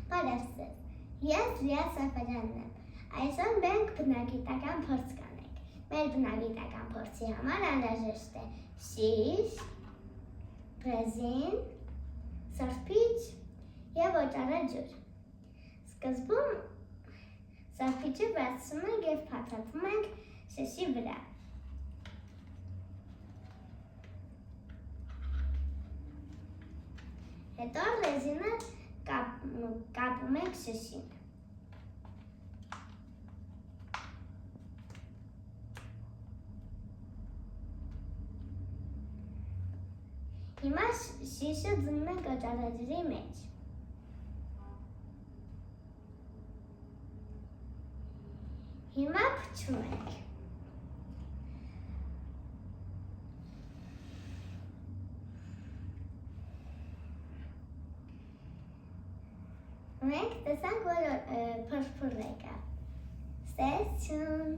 Բարև, ես Լիա Սաֆարյանն եմ։ Այսօր մենք բնագիտական փորձ կանենք։ Մեր բնագիտական փորձի համար անհրաժեշտ է շիշ, ռեզին, սրբիչ և օճառը ջուր։ Սկզբում սրբիչը բացում ենք և փաթաթվում ենք շշի վրա։ Հետո ռեզինը կապում ենք շշին։ Հիմա շիշը ձնում ենք օճառաջրի մեջ։ Հիմա փչում ենք։ Մենք տեսանք, որ փրփուր եկավ։ Ստեցյուն։